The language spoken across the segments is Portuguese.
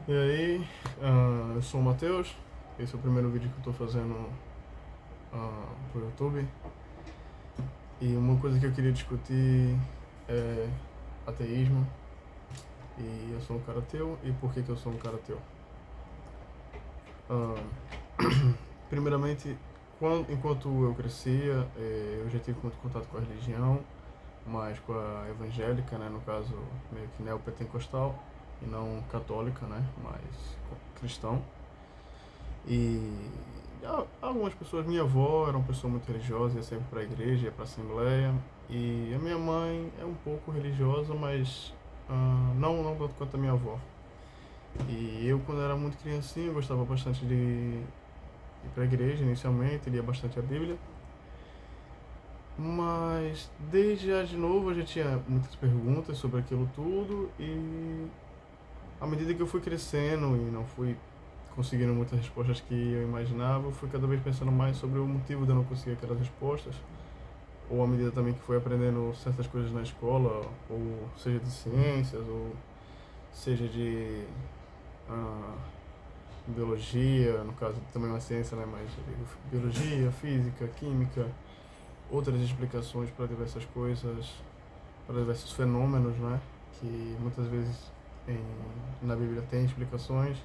E aí, eu sou o Matheus, esse é o primeiro vídeo que eu tô fazendo pro YouTube. E uma coisa que eu queria discutir é ateísmo. E eu sou um cara ateu, e por que que eu sou um cara ateu? Ah, primeiramente, enquanto eu crescia, eu já tive muito contato com a religião, mas com a evangélica, né, no caso meio que neopentecostal, e não católica, né, mas cristão. E algumas pessoas, minha avó era uma pessoa muito religiosa, ia sempre para a igreja, ia para a assembleia. E a minha mãe é um pouco religiosa, mas não tanto quanto a minha avó. E eu, quando era muito criancinha, gostava bastante de ir para a igreja inicialmente, lia bastante a Bíblia. Mas desde já de novo eu já tinha muitas perguntas sobre aquilo tudo e à medida que eu fui crescendo e não fui conseguindo muitas respostas que eu imaginava, eu fui cada vez pensando mais sobre o motivo de eu não conseguir aquelas respostas, ou à medida também que fui aprendendo certas coisas na escola, ou seja de ciências, ou seja de ah, biologia, no caso também uma ciência, né, mas biologia, física, química, outras explicações para diversas coisas, para diversos fenômenos, né, que muitas vezes na Bíblia tem explicações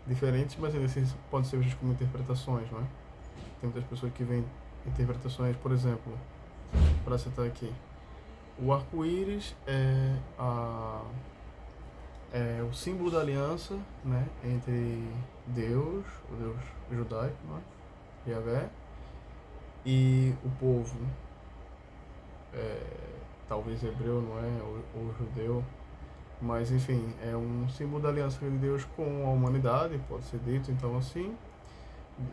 diferentes, mas ainda assim podem ser vistos como interpretações, não é? Tem muitas pessoas que veem interpretações, por exemplo, para citar aqui, o arco-íris é o símbolo da aliança, né, entre Deus, o Deus judaico, não é? Yahvé, e o povo, é, talvez hebreu, não é? Ou judeu, mas enfim, é um símbolo da aliança de Deus com a humanidade, pode ser dito então assim,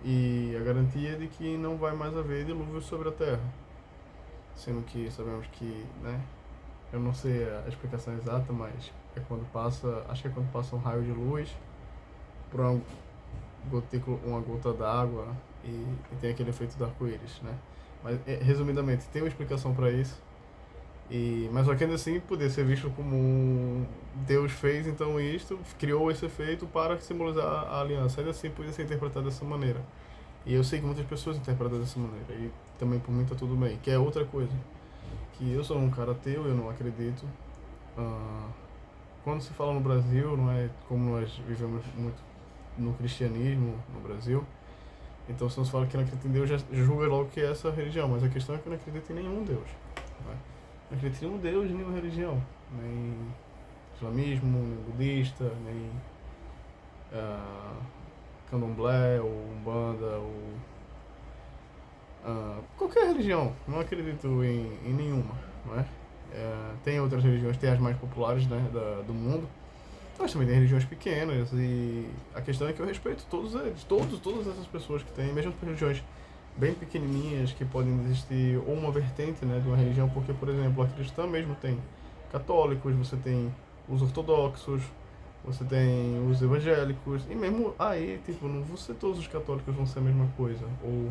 e a garantia de que não vai mais haver dilúvio sobre a Terra, sendo que sabemos que, né, eu não sei a explicação exata, mas é quando passa, acho que é quando passa um raio de luz por uma gota d'água e tem aquele efeito do arco-íris, né? Mas resumidamente, tem uma explicação para isso. Mas só que ainda assim poder ser visto como Deus fez então isto, criou esse efeito para simbolizar a aliança. Ainda assim podia ser interpretado dessa maneira. E eu sei que muitas pessoas interpretam dessa maneira. E também por mim tá tudo bem. Que é outra coisa. Que eu sou um cara ateu, eu não acredito. Ah, quando se fala no Brasil, não é como nós vivemos muito no cristianismo no Brasil. Então se nós fala que não acredita em Deus, já julga logo que é essa religião. Mas a questão é que eu não acredito em nenhum Deus. Não é? Não acredito em nenhum Deus, em nenhuma religião. Nem islamismo, nem budista, nem candomblé, ou umbanda, ou qualquer religião. Não acredito em nenhuma, não é? Tem outras religiões, tem as mais populares, né, do mundo, mas também tem religiões pequenas e a questão é que eu respeito todos eles, todas essas pessoas que têm, mesmo religiões bem pequenininhas que podem existir, ou uma vertente, né, de uma religião, porque, por exemplo, a cristã mesmo tem católicos, você tem os ortodoxos, você tem os evangélicos, e mesmo aí, tipo, não vou ser todos os católicos vão ser a mesma coisa, ou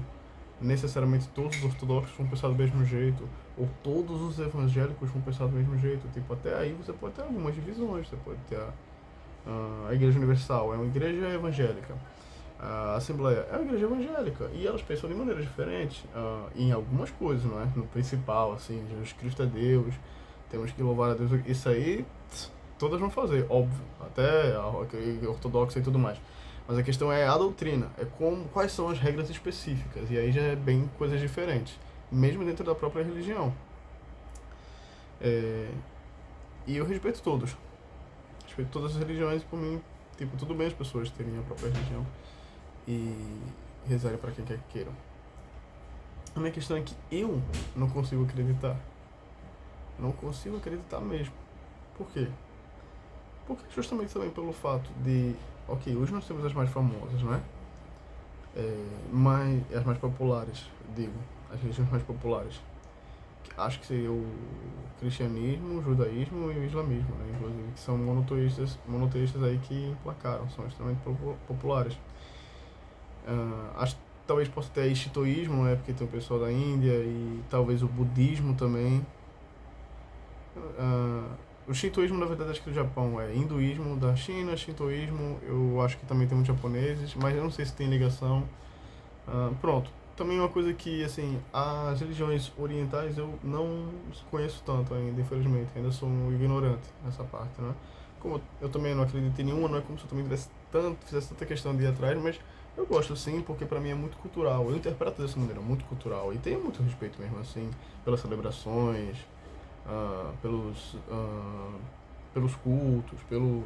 necessariamente todos os ortodoxos vão pensar do mesmo jeito, ou todos os evangélicos vão pensar do mesmo jeito. Tipo, até aí você pode ter algumas divisões. Você pode ter a Igreja Universal, é uma igreja evangélica. A Assembleia é uma igreja evangélica e elas pensam de maneiras diferentes em algumas coisas, não é? No principal, assim, Jesus Cristo é Deus, temos que louvar a Deus. Isso aí, todas vão fazer, óbvio, até a ortodoxa e tudo mais. Mas a questão é a doutrina, é quais são as regras específicas, e aí já é bem coisas diferentes, mesmo dentro da própria religião. É, e eu respeito todas as religiões, e por mim, tipo, tudo bem as pessoas terem a própria religião e rezarem para quem quer que queiram. A minha questão é que eu não consigo acreditar. Não consigo acreditar mesmo. Por quê? Porque justamente também pelo fato de, ok, hoje nós temos as mais famosas, não é? Mas as mais populares, digo, as religiões mais populares. Acho que seria o cristianismo, o judaísmo e o islamismo, né? Inclusive, que são monoteístas aí que emplacaram, são extremamente populares. Acho que talvez possa ter aí shintoísmo, né? Porque tem o pessoal da Índia e talvez o budismo também. O shintoísmo, na verdade, acho que do Japão é hinduísmo da China, shintoísmo, eu acho que também tem muitos japoneses, mas eu não sei se tem ligação. Pronto. Também uma coisa que, assim, as religiões orientais eu não conheço tanto ainda, infelizmente. Ainda sou um ignorante nessa parte, né? Como eu também não acredito em nenhuma, não é como se eu também fizesse tanta questão de ir atrás, mas eu gosto sim, porque pra mim é muito cultural. Eu interpreto dessa maneira, muito cultural. E tenho muito respeito mesmo, assim, pelas celebrações, pelos cultos, pelos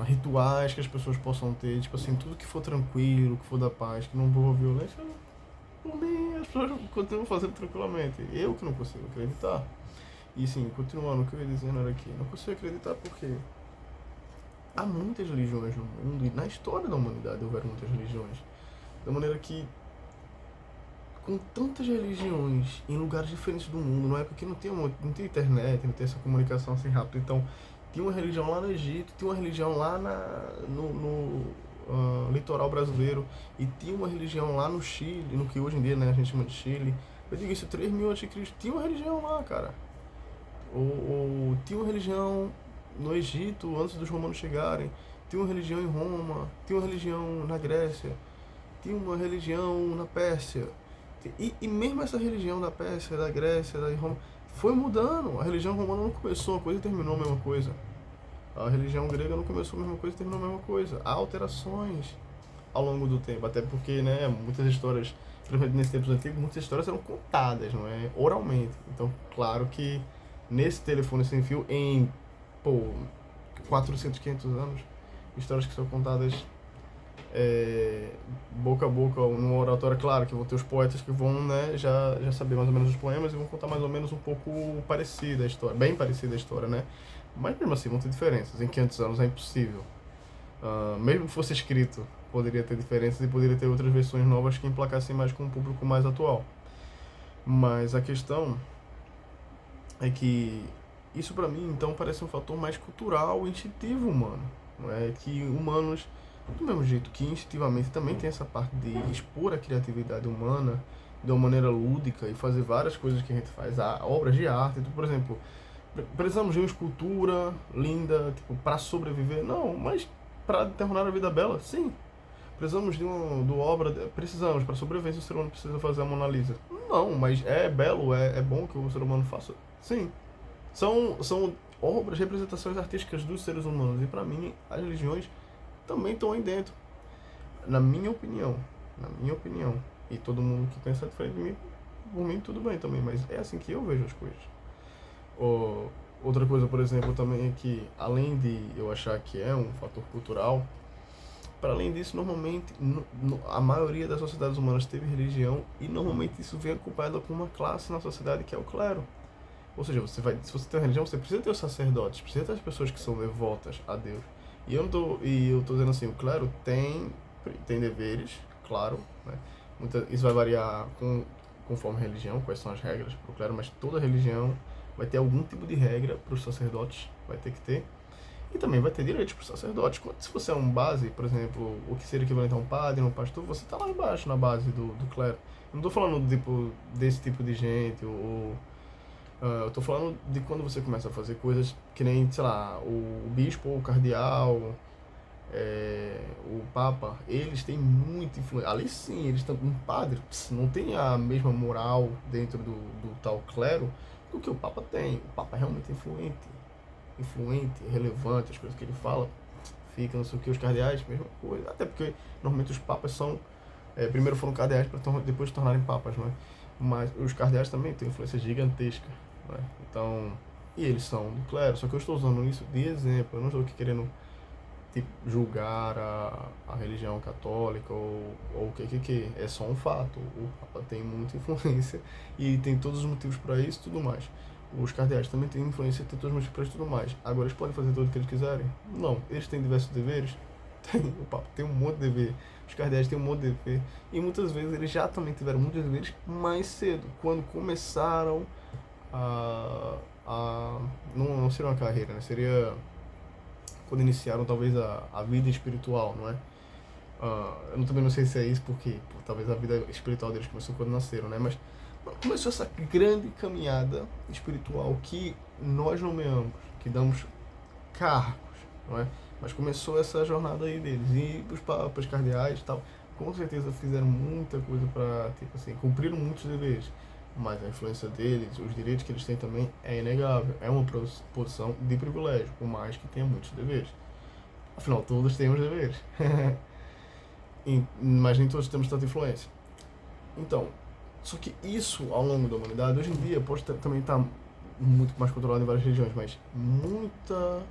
rituais que as pessoas possam ter, tipo assim, tudo que for tranquilo, que for da paz, que não envolva violência, por mim as pessoas continuam fazendo tranquilamente. Eu que não consigo acreditar. E sim, continuando, o que eu ia dizendo era que não consigo acreditar porque há muitas religiões no mundo e na história da humanidade houveram muitas religiões. Da maneira que, com tantas religiões em lugares diferentes do mundo, numa época que não tinha internet, não tinha essa comunicação assim rápida, então tinha uma religião lá no Egito, tinha uma religião lá no litoral brasileiro, e tinha uma religião lá no Chile, no que hoje em dia, né, a gente chama de Chile. Eu digo isso, 3000 a.C., tinha uma religião lá, cara. Ou tinha uma religião no Egito antes dos romanos chegarem, tinha uma religião em Roma, tinha uma religião na Grécia, tinha uma religião na Pérsia. E mesmo essa religião da Pérsia, da Grécia, da Roma, foi mudando. A religião romana não começou uma coisa e terminou a mesma coisa. A religião grega não começou a mesma coisa e terminou a mesma coisa. Há alterações ao longo do tempo, até porque, né, muitas histórias, principalmente nesses tempos antigos, muitas histórias eram contadas, não é? Oralmente. Então, claro que nesse telefone sem fio, em, pô, 400, 500 anos, histórias que são contadas boca a boca, numa oratória, claro, que vão ter os poetas que vão, né, já saber mais ou menos os poemas e vão contar mais ou menos um pouco parecida a história, bem parecida a história, né? Mas mesmo assim vão ter diferenças, em 500 anos é impossível. Mesmo que fosse escrito, poderia ter diferenças e poderia ter outras versões novas que emplacassem mais com um público mais atual. Mas a questão é que isso pra mim então parece um fator mais cultural, instintivo humano, não é? Que humanos, do mesmo jeito que instintivamente também tem essa parte de expor a criatividade humana de uma maneira lúdica e fazer várias coisas que a gente faz, obras de arte, então, por exemplo, precisamos de uma escultura linda, tipo, para sobreviver? Não, mas para tornar a vida bela? Sim. Precisamos de uma obra, precisamos, para sobreviver, o ser humano precisa fazer a Mona Lisa? Não, mas é belo, é bom que o ser humano faça? Sim. São obras, representações artísticas dos seres humanos. E para mim, as religiões também estão aí dentro. Na minha opinião. Na minha opinião. E todo mundo que pensa diferente de mim, por mim tudo bem também. Mas é assim que eu vejo as coisas. Outra coisa, por exemplo, também é que, além de eu achar que é um fator cultural, para além disso, normalmente, a maioria das sociedades humanas teve religião e normalmente isso vem acompanhado com uma classe na sociedade que é o clero. Ou seja, se você tem uma religião, você precisa ter os sacerdotes, precisa ter as pessoas que são devotas a Deus. E eu tô dizendo assim, o clero tem deveres, claro, né? Isso vai variar conforme a religião, quais são as regras para o clero, mas toda religião vai ter algum tipo de regra para os sacerdotes, vai ter que ter. E também vai ter direitos para os sacerdotes. Se você é um base, por exemplo, o que seria equivalente a um padre, um pastor, você está lá embaixo, na base do clero. Eu não estou falando desse tipo de gente, eu estou falando de quando você começa a fazer coisas que nem, sei lá, o bispo ou o cardeal, o papa, eles têm muita influência. Ali sim, eles estão. Um padre não tem a mesma moral dentro do tal clero do que o papa tem. O papa é realmente influente, relevante, as coisas que ele fala fica, não sei o que, os cardeais, mesma coisa. Até porque normalmente os papas são. Primeiro foram cardeais para depois se tornarem papas, não é? Mas os cardeais também têm influência gigantesca, não é? Então. E eles são do clero, só que eu estou usando isso de exemplo, eu não estou aqui querendo tipo, julgar a religião católica ou o que é só um fato. O Papa tem muita influência e tem todos os motivos para isso e tudo mais. Os cardeais também têm influência e têm todos os motivos para isso e tudo mais. Agora, eles podem fazer tudo o que eles quiserem? Não. Eles têm diversos deveres? Tem. O Papa tem um monte de dever. Os cardeais têm um monte de dever. E muitas vezes eles já também tiveram muitos deveres mais cedo, quando começaram não seria uma carreira, né? Seria quando iniciaram talvez a vida espiritual, não é? Eu também não sei se é isso porque talvez a vida espiritual deles começou quando nasceram, né? Mas começou essa grande caminhada espiritual que nós nomeamos, que damos cargos, não é? Mas começou essa jornada aí deles. E os papas cardeais e tal, com certeza fizeram muita coisa para, tipo assim, cumpriram muitos deveres. Mas a influência deles, os direitos que eles têm também é inegável. É uma posição de privilégio, por mais que tenha muitos deveres. Afinal, todos temos deveres. Mas nem todos temos tanta influência. Então, só que isso ao longo da humanidade, hoje em dia, pode também estar muito mais controlado em várias regiões, mas muita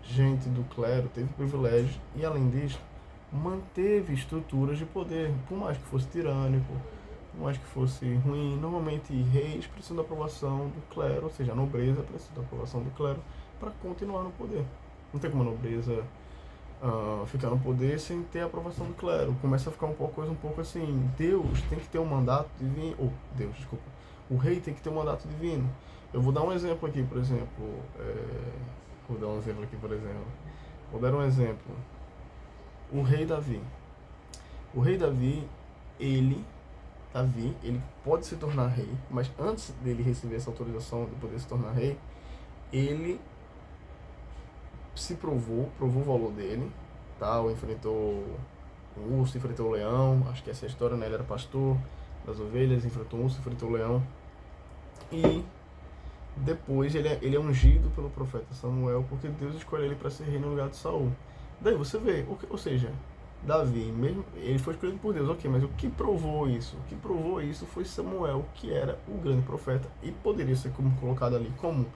gente do clero teve privilégios e, além disso, manteve estruturas de poder, por mais que fosse tirânico, por mais que fosse ruim. Normalmente, reis precisam da aprovação do clero, ou seja, a nobreza precisa da aprovação do clero para continuar no poder. Não tem como a nobreza ficar no poder sem ter a aprovação do clero. Começa a ficar coisa um pouco assim, Deus tem que ter um mandato divino, Deus, desculpa, o rei tem que ter um mandato divino. Eu vou dar um exemplo aqui, por exemplo, vou dar um exemplo, o rei Davi. O rei Davi, ele pode se tornar rei, mas antes dele receber essa autorização de poder se tornar rei, ele se provou o valor dele, tal, enfrentou o urso, enfrentou o leão, acho que essa é a história, né? Ele era pastor das ovelhas, enfrentou o urso, enfrentou o leão, e depois ele é ungido pelo profeta Samuel, porque Deus escolheu ele para ser rei no lugar de Saul. Daí você vê, ou seja, Davi, mesmo, ele foi escolhido por Deus, ok, mas o que provou isso? O que provou isso foi Samuel, que era o grande profeta, e poderia ser colocado ali como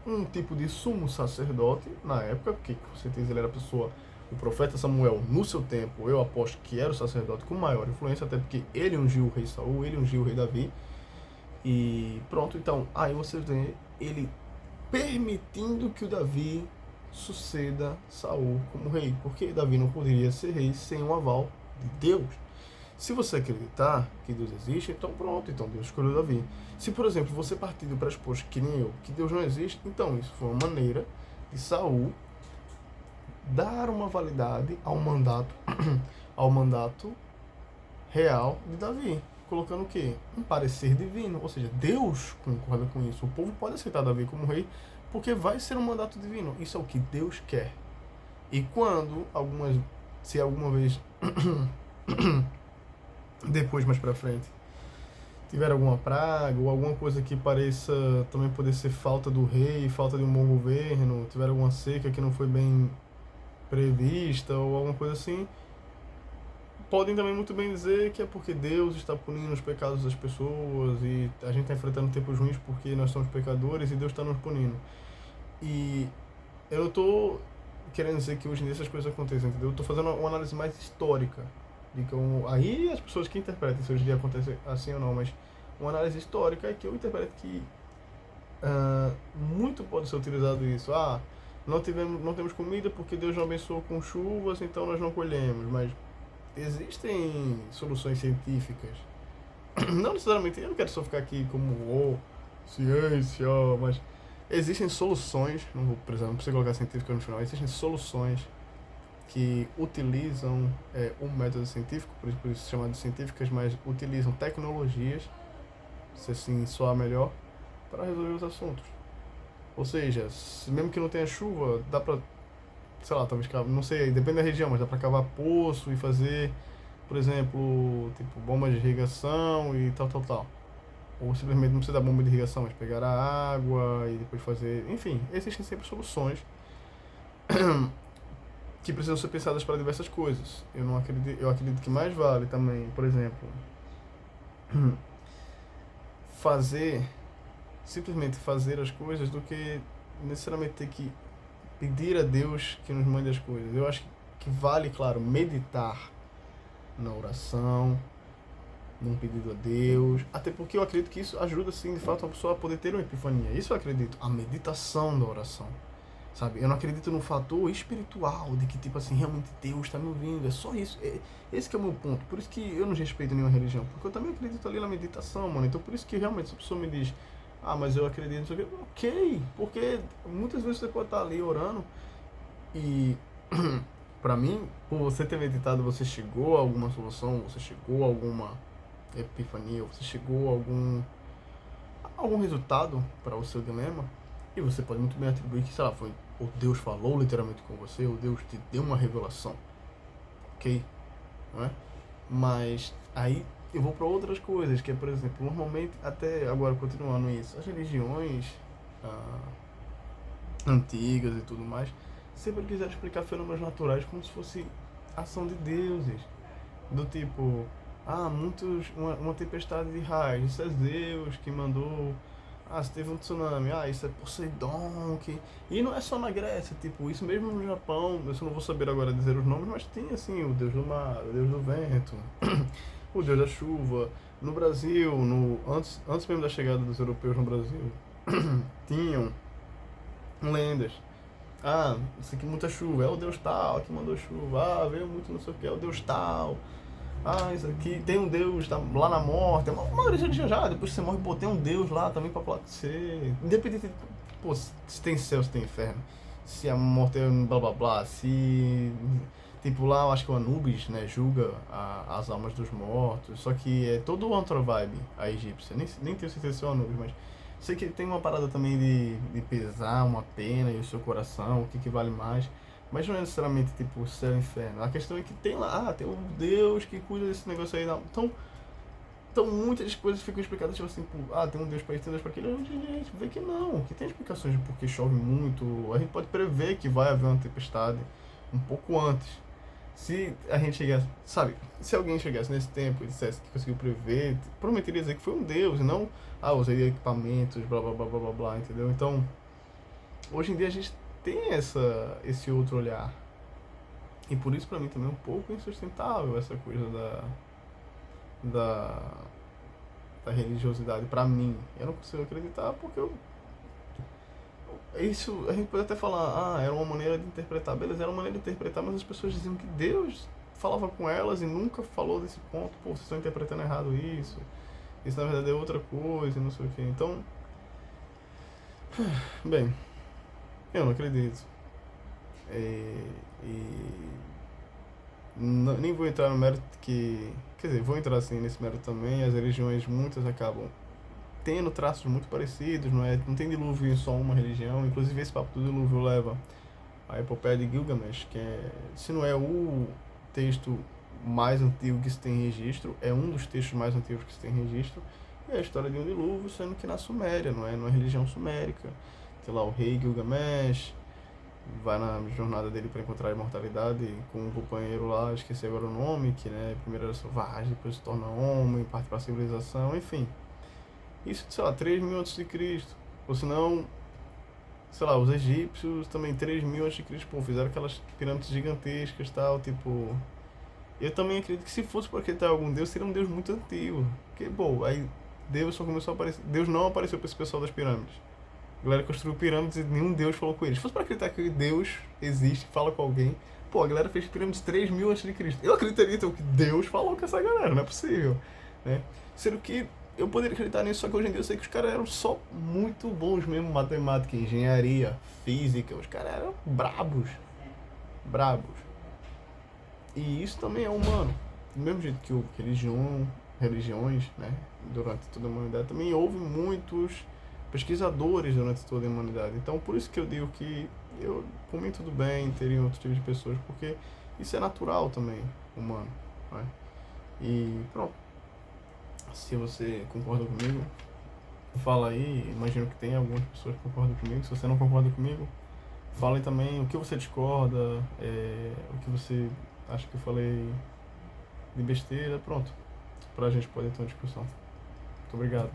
um tipo de sumo sacerdote na época, porque com certeza ele era o profeta Samuel, no seu tempo, eu aposto que era o sacerdote com maior influência, até porque ele ungiu o rei Saul, ele ungiu o rei Davi, e pronto. Então, aí você vê ele permitindo que o Davi suceda Saul como rei, porque Davi não poderia ser rei sem o aval de Deus. Se você acreditar que Deus existe, então pronto, então Deus escolheu Davi. Se, por exemplo, você partir do pressuposto que nem eu, que Deus não existe, então isso foi uma maneira de Saul dar uma validade ao mandato, ao mandato real de Davi, colocando o quê? Um parecer divino, ou seja, Deus concorda com isso. O povo pode aceitar Davi como rei, porque vai ser um mandato divino. Isso é o que Deus quer. E quando se alguma vez depois, mais pra frente, tiver alguma praga ou alguma coisa que pareça também poder ser falta do rei, falta de um bom governo, tiver alguma seca que não foi bem prevista ou alguma coisa assim, podem também muito bem dizer que é porque Deus está punindo os pecados das pessoas e a gente está enfrentando tempos ruins porque nós somos pecadores e Deus está nos punindo. E eu não estou querendo dizer que hoje em dia essas coisas acontecem, entendeu? Eu estou fazendo uma análise mais histórica. Aí as pessoas que interpretam se hoje em dia acontece assim ou não, mas uma análise histórica é que eu interpreto que muito pode ser utilizado isso. Não temos comida porque Deus não abençoou com chuvas, então nós não colhemos. Mas existem soluções científicas. Não necessariamente, eu não quero só ficar aqui como ciência, mas existem soluções, não precisa colocar científica no final, existem soluções que utilizam um método científico, por isso chamado científicas, mas utilizam tecnologias, se assim soar melhor, para resolver os assuntos. Ou seja, mesmo que não tenha chuva, dá pra, sei lá, talvez, não sei, depende da região, mas dá pra cavar poço e fazer, por exemplo, tipo, bombas de irrigação e tal. Ou simplesmente não precisa da bomba de irrigação, mas pegar a água e depois fazer, enfim, existem sempre soluções que precisam ser pensadas para diversas coisas. Eu acredito que mais vale também, por exemplo, simplesmente fazer as coisas do que necessariamente ter que pedir a Deus que nos mande as coisas. Eu acho que vale, claro, meditar na oração, num pedido a Deus, até porque eu acredito que isso ajuda, sim, de fato, a pessoa a poder ter uma epifania. Isso eu acredito, a meditação da oração. Sabe, eu não acredito no fator espiritual, de que, tipo assim, realmente Deus está me ouvindo, é só isso. Esse que é o meu ponto, por isso que eu não respeito nenhuma religião, porque eu também acredito ali na meditação, mano, então por isso que realmente se a pessoa me diz, mas eu acredito nisso aqui, ok, porque muitas vezes você pode estar ali orando e, pra mim, por você ter meditado, você chegou a alguma solução, você chegou a alguma epifania, você chegou a algum resultado para o seu dilema, e você pode muito bem atribuir que, sei lá, foi ou Deus falou literalmente com você, ou Deus te deu uma revelação, ok? Não é? Mas aí eu vou para outras coisas, que é, por exemplo, normalmente, até agora continuando isso, as religiões antigas e tudo mais, sempre quiseram explicar fenômenos naturais como se fosse ação de deuses, do tipo, uma tempestade de raios, isso é Zeus que mandou. Se teve um tsunami, isso é Poseidon. E não é só na Grécia, tipo, isso mesmo no Japão, eu só não vou saber agora dizer os nomes, mas tem assim, o deus do mar, o deus do vento, o deus da chuva. No Brasil, antes mesmo da chegada dos europeus no Brasil, tinham lendas. Isso aqui muita chuva, é o deus tal que mandou chuva. Veio muito não sei o que, é o deus tal. Isso aqui tem um Deus lá na morte. É uma religião já. Depois que você morre, pô, tem um Deus lá também pra falar com você. Independente de, pô, se tem céu, se tem inferno. Se a morte é blá blá blá. Se. Tipo, lá eu acho que o Anubis, né, julga as almas dos mortos. Só que é todo outra vibe a egípcia. Nem tenho certeza se é o Anubis, mas. Sei que tem uma parada também de pesar uma pena e o seu coração, o que vale mais. Mas não é necessariamente tipo céu e inferno. A questão é que tem lá, tem um Deus que cuida desse negócio aí. Então muitas coisas ficam explicadas, tipo assim, tem um Deus pra isso, tem um Deus pra aquilo. A gente vê que não, que tem explicações de por que chove muito. A gente pode prever que vai haver uma tempestade um pouco antes. Se a gente chegasse, sabe, se alguém chegasse nesse tempo e dissesse que conseguiu prever, prometeria dizer que foi um Deus, e não, usei equipamentos, blá blá blá blá blá blá, entendeu? Então, hoje em dia a gente tem esse outro olhar. E por isso, pra mim, também é um pouco insustentável essa coisa da, da religiosidade. Pra mim, eu não consigo acreditar porque isso, a gente pode até falar, era uma maneira de interpretar. Beleza, era uma maneira de interpretar, mas as pessoas diziam que Deus falava com elas e nunca falou desse ponto. Pô, vocês estão interpretando errado isso. Isso na verdade é outra coisa, não sei o que. Então, bem, eu não acredito. Nem vou entrar no mérito que. Quer dizer, vou entrar assim nesse mérito também. As religiões, muitas acabam tendo traços muito parecidos, não é? Não tem dilúvio em só uma religião. Inclusive, esse papo do dilúvio leva a epopeia de Gilgamesh, que é, se não é o texto mais antigo que se tem registro, é um dos textos mais antigos que se tem registro. E é a história de um dilúvio, sendo que na Suméria, não é? Numa religião sumérica. Sei lá, o rei Gilgamesh vai na jornada dele para encontrar a imortalidade com um companheiro lá, esqueci agora o nome, que né, primeiro era selvagem, depois se torna homem, parte para a civilização, enfim. Isso, sei lá, 3.000 a.C. Ou senão, sei lá, os egípcios também 3.000 a.C. Pô, fizeram aquelas pirâmides gigantescas e tal, tipo. Eu também acredito que se fosse por acreditar em algum Deus, seria um Deus muito antigo. Porque, bom, aí Deus só começou a aparecer. Deus não apareceu para esse pessoal das pirâmides. A galera construiu pirâmides e nenhum Deus falou com eles. Se fosse pra acreditar que Deus existe, fala com alguém, pô, a galera fez pirâmides 3.000 a.C. Eu acreditaria então que Deus falou com essa galera, não é possível, né? Sendo que eu poderia acreditar nisso, só que hoje em dia eu sei que os caras eram só muito bons mesmo, matemática, engenharia, física, os caras eram brabos, brabos. E isso também é humano. Do mesmo jeito que houve religiões, né, durante toda a humanidade, também houve muitos pesquisadores durante toda a humanidade. Então, por isso que eu digo que por mim tudo bem ter outros tipos de pessoas, porque isso é natural também, humano, né? E pronto. Se você concorda comigo, fala aí. Imagino que tem algumas pessoas que concordam comigo. Se você não concorda comigo, fala aí também o que você discorda, o que você acha que eu falei de besteira. Pronto, pra gente poder ter uma discussão. Muito obrigado.